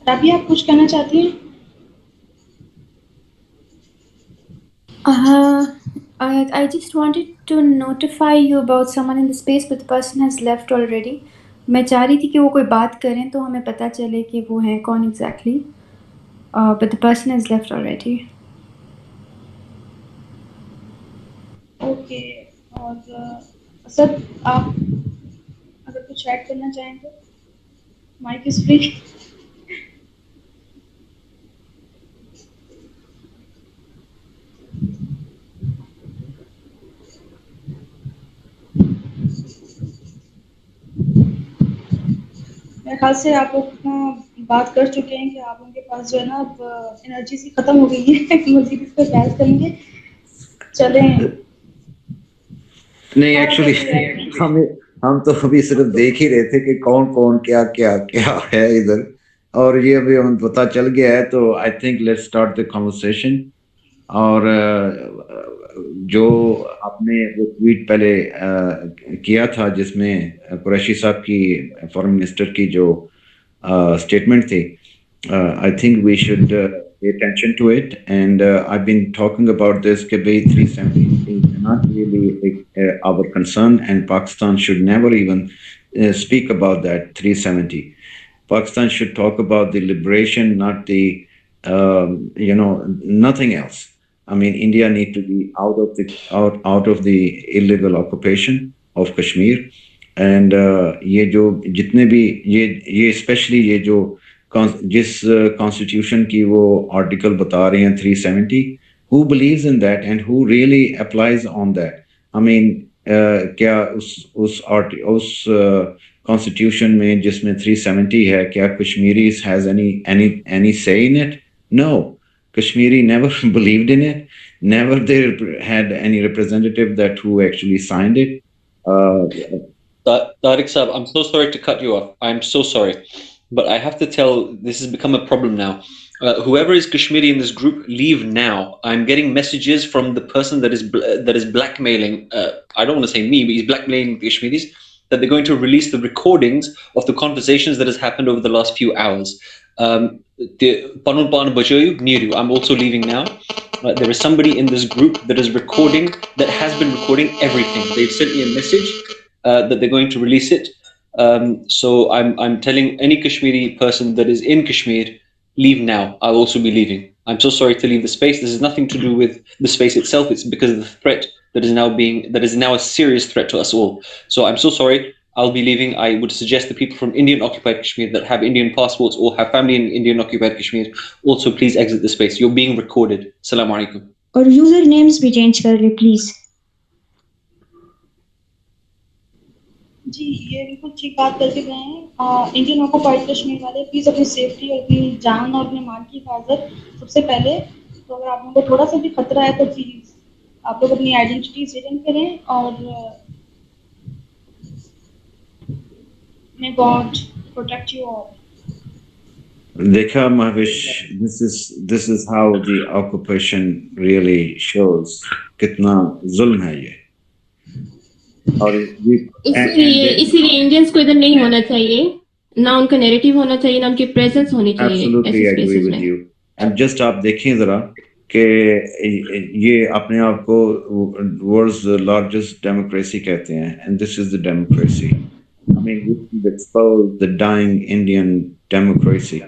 राबिया, आप कुछ कहना चाहती हैं? I just wanted to notify you about someone in the space, but the person has left already. मैं चाह रही थी कि वो कोई बात करें तो हमें पता चले कि वो हैं कौन exactly. But the person has left already. Okay. और सर, आप अगर कुछ ऐड करना चाहें तो माइक इज फ्री। मेरे ख्याल से आप लोग इतना बात कर चुके हैं कि आप उनके पास जो है ना अब एनर्जी सी खत्म हो गई है। मजीद इस पर बहस करेंगे। चलें। नहीं, और अगर एक्चुअली कोई ऐड हमें हम तो अभी सिर्फ देख ही रहे थे कि कौन कौन क्या क्या क्या है इधर, और ये अभी हमें पता चल गया है, तो I think let's start the conversation. और जो आपने वो ट्वीट पहले किया था जिसमें कुरैशी साहब की, फॉरेन मिनिस्टर की जो statement थी, I think we should pay attention to it. And I've been talking about this कि भाई 370 is not really our concern, and Pakistan should never even speak about that 370. Pakistan should talk about the liberation, not the nothing else. I mean, India need to be out of the illegal occupation of Kashmir. And ये जो जितने भी ये specially ये जो जिस constitution की वो आर्टिकल बता रहे हैं 370, who believes in that and who really applies on that? I mean, क्या उस कॉन्स्टिट्यूशन में जिसमें 370 है, क्या Kashmiris has any say in it? No, Kashmiri never believed in it. Never there had any representative that who actually signed it. Uh, Tariq Saab, I'm so sorry to cut you off. I'm so sorry. But I have to tell, this has become a problem now. Whoever is Kashmiri in this group, leave now. I'm getting messages from the person that is blackmailing. I don't want to say me, but he's blackmailing the Kashmiris, that they're going to release the recordings of the conversations that has happened over the last few hours. I'm also leaving now. There is somebody in this group that is recording, that has been recording everything. They've sent me a message that they're going to release it. So I'm telling any Kashmiri person that is in Kashmir, leave now. I'll also be leaving. I'm so sorry to leave the space. This has nothing to do with the space itself. It's because of the threat that is now a serious threat to us all. So I'm so sorry. I'll be leaving. I would suggest the people from Indian occupied Kashmir that have Indian passports or have family in Indian occupied Kashmir also please exit the space. You're being recorded. Assalamu alaikum. और user names भी change कर ले please. जी, ये बिल्कुल ठीक बात करके गए हैं। इंडियन ऑक्युपाइड कश्मीर वाले प्लीज़ अपनी सेफ्टी और अपनी जान और अपने माल की हिफाजत सबसे पहले। तो अगर आप लोगों को थोड़ा सा भी खतरा है तो प्लीज़ आप लोग अपनी आइडेंटिटी हिडन करें और may God protect you all. Dekha Mahvish, this is how the occupation really shows कितना जुल्म है ये। और इसीलिए इंडियंस को इधर नहीं होना चाहिए, ना उनका नैरेटिव होना चाहिए, ना उनकी प्रेजेंस होनी चाहिए Absolutely ऐसे agree स्पेसेस with में। you. अब जस्ट आप देखें जरा कि ये अपने आप को वर्ल्ड्स लार्जेस्ट डेमोक्रेसी कहते हैं, and this is the democracy. I mean, we should expose the dying Indian democracy.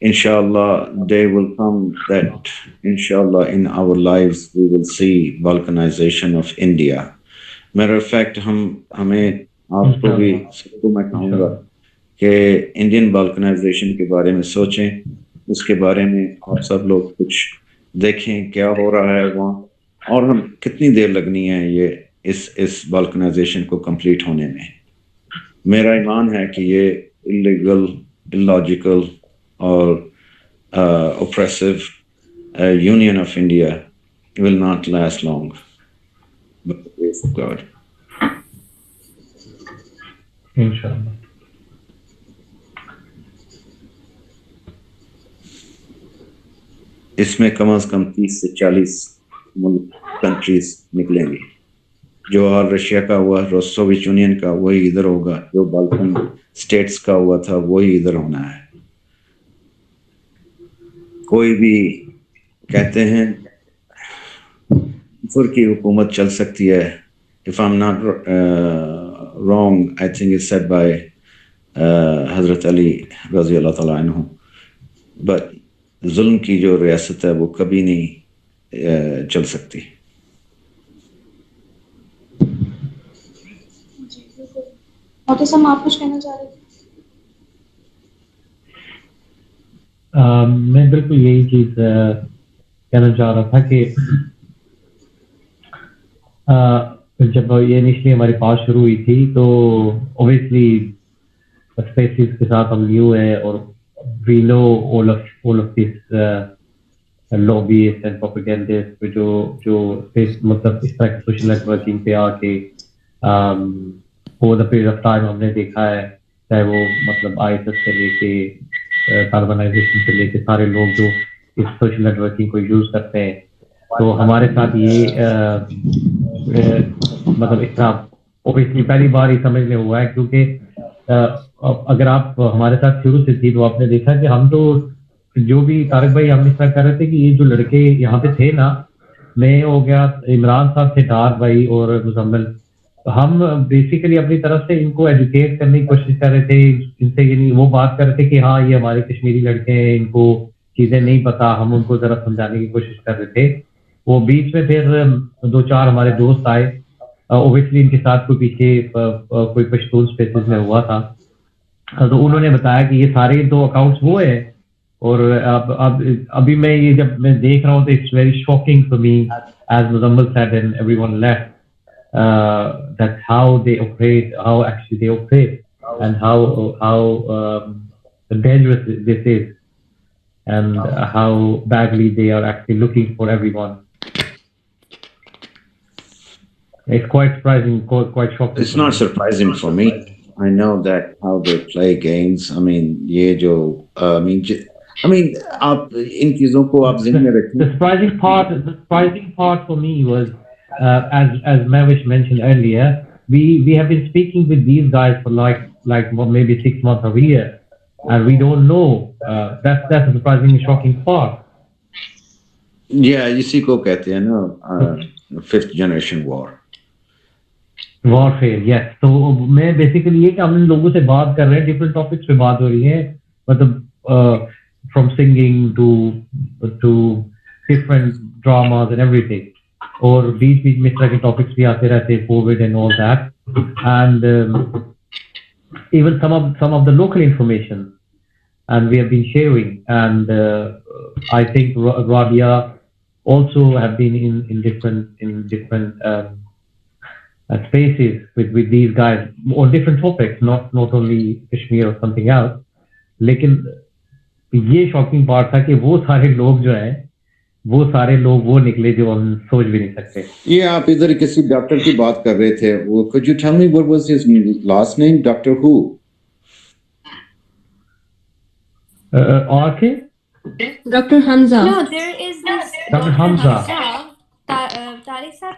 Inshallah, day will come that, inshallah, in our lives we will see balkanization of India. Matter of fact, हमें आपको भी सबको मैं कहूँगा कि Indian balkanisation के बारे में सोचें, उसके बारे में आप सब लोग कुछ देखें क्या हो रहा है वहाँ, और हम कितनी देर लगनी है ये इस बाल्कनाइजेशन को कंप्लीट होने में। मेरा ईमान है कि ये इलीगल, इलॉजिकल और oppressive union of India will not last long, by the grace of God. Inshallah. इसमें कम से कम 30 से 40 कंट्रीज निकलेंगी। जो हाल रशिया का हुआ, सोवियत यूनियन का, वही इधर होगा। जो बाल्कन स्टेट्स का हुआ था वही इधर होना है। कोई भी कहते हैं कुफर की हुकूमत चल सकती है. If I'm not wrong, I think it's said by Hazrat Ali रज़ियल्लाहु ताला अन्हु. But जुल्म की जो रियासत है वो कभी नहीं चल सकती. जी बिल्कुल. मोहतसम आप कुछ कहना चाह रहे थे? मैं बिल्कुल यही चीज कहना चाह रहा था कि जब ये इनिशियली हमारी पास शुरू हुई थी तो ऑब्वियसली स्पेसिस के साथ हम न्यू है और we know all of this lobbies and propagandist जो स्पेस मतलब इस तरह की सोशल नेटवर्किंग पे आके over the period of time हमने देखा है, चाहे वो मतलब आईएसएस से लेके कार्बनाइजेशन से लेके सारे लोग जो इस सोशल नेटवर्किंग को यूज करते हैं. तो हमारे साथ ये मतलब इस तरह ऑब्वियसली पहली बार ही समझ में हुआ है, क्योंकि अगर आप हमारे साथ शुरू से थी तो आपने देखा कि हम तो जो भी तारक भाई हम इस तरह कर रहे थे कि ये जो लड़के यहाँ पे थे ना, मैं हो गया, इमरान साहब थे, डार भाई और मुजम्मिल, हम बेसिकली अपनी तरफ से इनको एजुकेट करने की कोशिश कर रहे थे. इनसे ये वो बात कर रहे थे कि हाँ ये हमारे कश्मीरी लड़के हैं, इनको चीजें नहीं पता, हम उनको जरा समझाने की कोशिश कर रहे थे. वो बीच में फिर 2-4 हमारे दोस्त आए, ओबियसली इनके साथ कोई पीछे कोई पश्तून स्पेसेस में हुआ था, तो उन्होंने बताया कि ये सारे 2 अकाउंट्स वो है. और अब अभी मैं ये जब मैं देख रहा हूँ तो it's very shocking for me as Muzammil said and everyone left that how they operate, how actually they operate, and how dangerous this is, and how badly they are actually looking for everyone. It's quite surprising, quite shocking. It's not surprising for me. I know that how they play games. I mean, ये जो I mean, आप इन चीजों को आप ज़हन में रखें. The surprising part for me was, as Mavish mentioned earlier, we have been speaking with these guys for like maybe 6 months or a year, and we don't know. That's a surprisingly shocking part. Yeah, इसी को कहते हैं ना, 5th generation war. Warfare, yes. तो मैं basically ये कि हम इन लोगों से बात कर रहे हैं, डिफरेंट टॉपिक्स पे बात हो रही है, मतलब from singing to different dramas and everything, और बीच बीच में इस तरह के टॉपिक्स भी आते रहते हैं, Covid and all that, and even some of the local information, and we have been sharing, and I think Rabia also have been in different spaces with these guys on different topics, not only Kashmir or something else. लेकिन ये shocking part था कि वो सारे लोग जो हैं, वो सारे लोग वो निकले जो हम सोच भी नहीं सकते. ये आप इधर किसी डॉक्टर की बात कर रहे थे, वो could you tell me what was his last name? Doctor who? Okay? Dr. Hamza. No, there is this Dr. Hamza. Tariq साहब